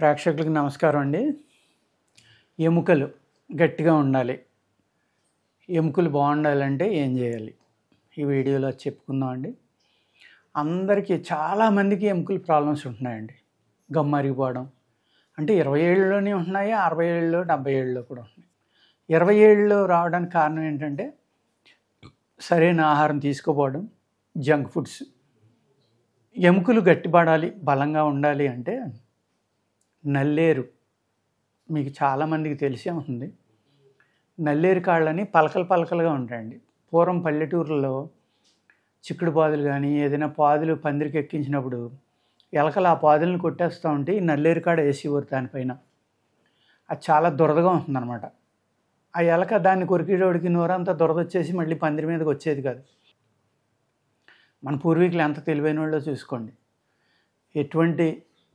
ప్రేక్షకులకు నమస్కారం అండి. ఎముకలు గట్టిగా ఉండాలి, ఎముకలు బాగుండాలంటే ఏం చేయాలి, ఈ వీడియోలో చెప్పుకుందాం అండి. అందరికీ చాలామందికి ఎముకల ప్రాబ్లమ్స్ ఉంటున్నాయండి. గమ్ము అరిగిపోవడం అంటే 20 ఏళ్ళలోనే ఉంటున్నాయి, 60 ఏళ్ళలో 70 ఏళ్ళలో కూడా ఉంటున్నాయి. 20 ఏళ్ళలో రావడానికి కారణం ఏంటంటే సరైన ఆహారం తీసుకోపోవడం, జంక్ ఫుడ్స్. ఎముకలు గట్టిపడాలి, బలంగా ఉండాలి అంటే నల్లేరు మీకు చాలామందికి తెలిసే ఉంటుంది. నల్లేరు కాళ్ళని పలకలు పలకలుగా ఉంటాయండి. పూర్వం పల్లెటూరులో చిక్కుడు పాదులు కానీ ఏదైనా పాదులు పందిరికి ఎక్కించినప్పుడు ఎలకలు ఆ పాదులను కొట్టేస్తూ ఉంటే ఈ నల్లేరు కాడ వేసేవారు దానిపైన. అది చాలా దురదగా ఉంటుందన్నమాట. ఆ ఎలక దాన్ని కొరికేటోడికి నోరంతా దురద వచ్చేసి మళ్ళీ పందిరి మీదకి వచ్చేది కాదు. మన పూర్వీకులు ఎంత తెలివైన వాళ్ళో చూసుకోండి. ఎటువంటి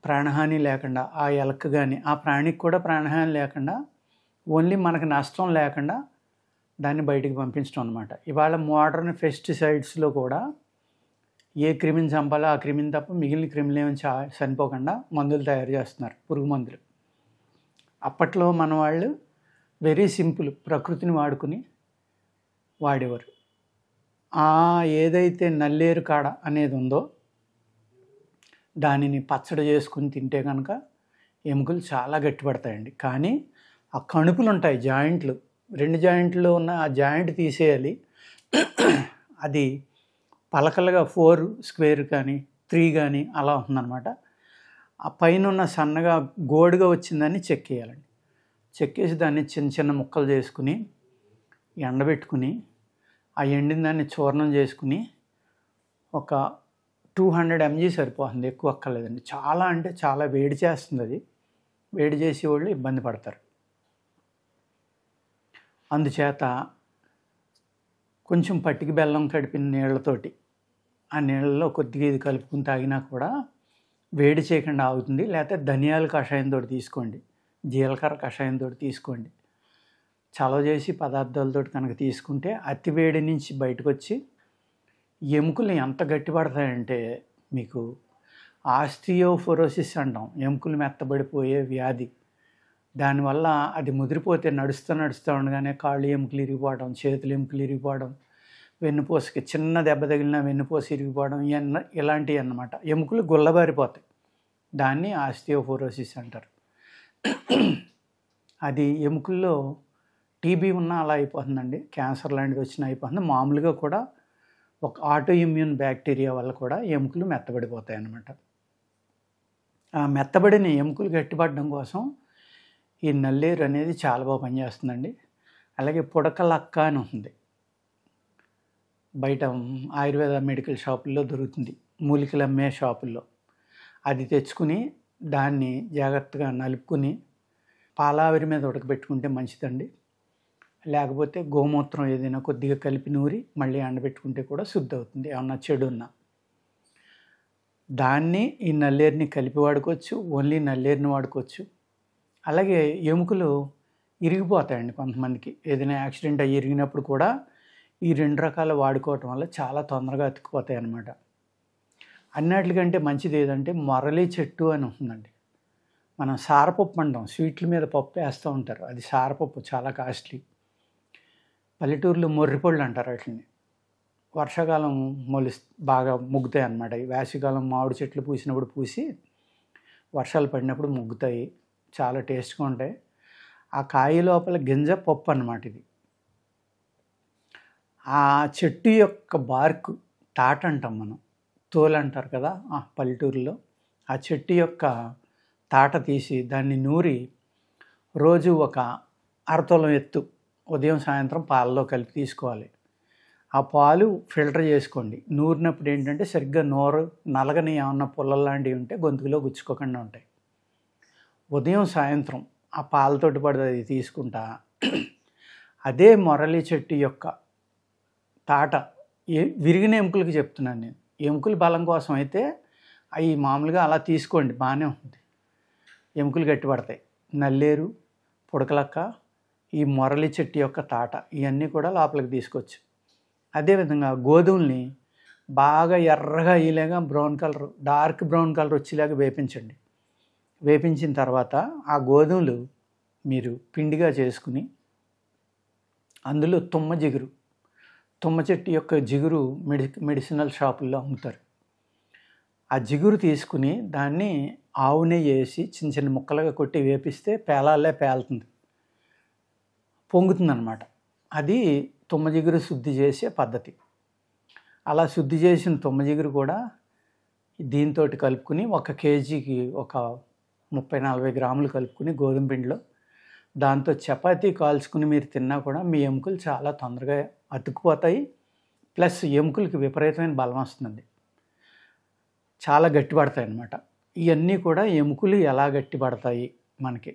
ప్రాణహాని లేకుండా ఆ ఎలక కానీ ఆ ప్రాణికి కూడా ప్రాణహాని లేకుండా, ఓన్లీ మనకు నష్టం లేకుండా దాన్ని బయటికి పంపించడం అనమాట. ఇవాళ మోడర్న్ పెస్టిసైడ్స్లో కూడా ఏ క్రిమిని చంపాలో ఆ క్రిమిని తప్ప మిగిలిన క్రిములు ఏమి చనిపోకుండా మందులు తయారు చేస్తున్నారు, పురుగు మందులు. అప్పట్లో మన వాళ్ళు వెరీ సింపుల్, ప్రకృతిని వాడుకుని వాడేవారు. ఏదైతే నల్లేరు కాడ అనేది ఉందో దానిని పచ్చడి చేసుకుని తింటే కనుక ఎముకలు చాలా గట్టిపడతాయండి. కానీ ఆ కణుపులు ఉంటాయి, జాయింట్లు, 2 జాయింట్లో ఉన్న ఆ జాయింట్ తీసేయాలి. అది పలకలుగా 4 స్క్వేర్ కానీ 3 కానీ అలా ఉంటుందన్నమాట. ఆ పైన ఉన్న సన్నగా గోడుగా వచ్చిందని చెక్కేయాలండి. చెక్కేసి దాన్ని చిన్న చిన్న ముక్కలు చేసుకుని ఎండబెట్టుకుని ఆ ఎండిన దాన్ని చూర్ణం చేసుకుని ఒక 200 mg సరిపోతుంది, ఎక్కువ అక్కర్లేదండి. చాలా అంటే చాలా వేడి చేస్తుంది. అది వేడి చేసేవాళ్ళు ఇబ్బంది పడతారు. అందుచేత కొంచెం పట్టిక బెల్లం కడిపిన నీళ్ళతోటి ఆ నీళ్ళలో కొద్దిగా ఇది కలుపుకుని తాగినా కూడా వేడి చేయకుండా ఆగుతుంది. లేకపోతే ధనియాల కషాయంతో తీసుకోండి, జీలకర్ర కషాయంతో తీసుకోండి. చలవ చేసి పదార్థాలతో కనుక తీసుకుంటే అతి వేడి నుంచి బయటకు వచ్చి ఎముకలు ఎంత గట్టిపడతాయంటే మీకు ఆస్టియోపోరోసిస్ అంటాం, ఎముకలు మెత్తబడిపోయే వ్యాధి. దానివల్ల అది ముదిరిపోతే నడుస్తూ ఉండగానే కాళ్ళు ఎముకలు ఇరిగిపోవడం, చేతులు ఎముకలు ఇరిగిపోవడం, వెన్నుపూసకి చిన్న దెబ్బ తగిలిన వెన్నుపూస ఇరిగిపోవడం, ఇలాంటివి అన్నమాట. ఎముకలు గుల్లబారిపోతాయి. దాన్ని ఆస్టియోపోరోసిస్ అంటారు. అది ఎముకల్లో టీబీ ఉన్నా అలా అయిపోతుందండి, క్యాన్సర్ లాంటిది వచ్చినా అయిపోతుంది. మామూలుగా కూడా ఒక ఆటో ఇమ్యూన్ బ్యాక్టీరియా వల్ల కూడా ఎముకలు మెత్తబడిపోతాయి అన్నమాట. ఆ మెత్తబడిన ఎముకలు గట్టిపడడం కోసం ఈ నల్లేరు అనేది చాలా బాగా పనిచేస్తుందండి. అలాగే పుడకలక్క అని ఉంటుంది, బయట ఆయుర్వేద మెడికల్ షాపుల్లో దొరుకుతుంది, మూలికలు అమ్మే షాపుల్లో. అది తెచ్చుకుని దాన్ని జాగ్రత్తగా నలుపుకుని పాలావిరి మీద ఉడకబెట్టుకుంటే మంచిదండి. లేకపోతే గోమూత్రం ఏదైనా కొద్దిగా కలిపి నూరి మళ్ళీ ఎండబెట్టుకుంటే కూడా శుద్ధి అవుతుంది, ఏమన్నా చెడు ఉన్నా. దాన్ని ఈ నల్లేరుని కలిపి వాడుకోవచ్చు, ఓన్లీ నల్లేరుని వాడుకోవచ్చు. అలాగే ఎముకలు ఇరిగిపోతాయండి కొంతమందికి, ఏదైనా యాక్సిడెంట్ అయ్యి ఇరిగినప్పుడు కూడా ఈ 2 రకాలు వాడుకోవటం వల్ల చాలా తొందరగా అతుక్కుపోతాయి అన్నమాట. అన్నిటికంటే మంచిది ఏదంటే మొరలి చెట్టు అని ఉంటుందండి. మనం సారపప్పు అంటాం, స్వీట్ల మీద పప్పు వేస్తూ ఉంటారు, అది సారపప్పు, చాలా కాస్ట్లీ. పల్లెటూరులో మొర్రిపళ్ళు అంటారు వాటిని. వర్షాకాలం బాగా ముగ్గుతాయి అన్నమాట. ఈ వేసవికాలం మామిడి చెట్లు పూసినప్పుడు పూసి వర్షాలు పడినప్పుడు ముగ్గుతాయి, చాలా టేస్ట్గా ఉంటాయి. ఆ కాయ లోపల గింజ పప్పు అన్నమాట ఇది. ఆ చెట్టు యొక్క బార్కు తాట అంటాం మనం, తోలు అంటారు కదా పల్లెటూరులో. ఆ చెట్టు యొక్క తాట తీసి దాన్ని నూరి రోజు ఒక అరతులం ఎత్తు ఉదయం సాయంత్రం పాలలో కలిపి తీసుకోవాలి. ఆ పాలు ఫిల్టర్ చేసుకోండి. నూరినప్పుడు ఏంటంటే సరిగ్గా నోరు నలగని ఏమన్నా పుల్లలు లాంటివి ఉంటే గొంతుకులో గుచ్చుకోకుండా ఉంటాయి. ఉదయం సాయంత్రం ఆ పాలతోటి పడి తీసుకుంటా అదే మొరలి చెట్టు యొక్క తాట, విరిగిన ఎముకలకి చెప్తున్నాను నేను. ఎముకల బలం కోసం అయితే అవి మామూలుగా అలా తీసుకోండి, బాగానే ఉంటుంది, ఎముకలు గట్టిపడతాయి. నల్లేరు, పుడకలక్క, ఈ మొరలి చెట్టు యొక్క తాట, ఇవన్నీ కూడా లోపలికి తీసుకోవచ్చు. అదేవిధంగా గోధుమల్ని బాగా ఎర్రగా అయ్యేలాగా brown colour, dark brown colour వచ్చేలాగా వేపించండి. వేపించిన తర్వాత ఆ గోధుమలు మీరు పిండిగా చేసుకుని అందులో తుమ్మ జిగురు, తుమ్మ చెట్టు యొక్క జిగురు మెడిసినల్ షాపుల్లో అమ్ముతారు. ఆ జిగురు తీసుకుని దాన్ని ఆవు నెయ్యి వేసి చిన్న చిన్న ముక్కలుగా కొట్టి వేపిస్తే పేలాలే పేలుతుంది, పొంగుతుందన్నమాట. అది తుమ్మ జిగురు శుద్ధి చేసే పద్ధతి. అలా శుద్ధి చేసిన తుమ్మ జిగురు కూడా దీంతో కలుపుకుని 1 కేజీకి ఒక 30-40 గ్రాములు కలుపుకుని గోధుమ పిండిలో దాంతో చపాతీ కాల్చుకుని మీరు తిన్నా కూడా మీ ఎముకలు చాలా తొందరగా అతుక్కుపోతాయి. ప్లస్ ఎముకలకి విపరీతమైన బలం వస్తుంది, చాలా గట్టిపడతాయి అన్నమాట. ఇవన్నీ కూడా ఎముకలు ఎలా గట్టిపడతాయి, మనకి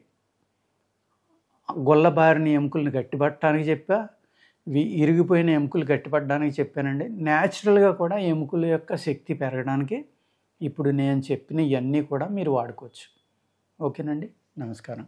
గొల్లబారిన ఎముకలను గట్టిపడటానికి చెప్పా, ఇరిగిపోయిన ఎముకలు గట్టిపడడానికి చెప్పానండి. న్యాచురల్గా కూడా ఎముకల యొక్క శక్తి పెరగడానికి ఇప్పుడు నేను చెప్పిన ఇవన్నీ కూడా మీరు వాడుకోవచ్చు. ఓకేనండి, నమస్కారం.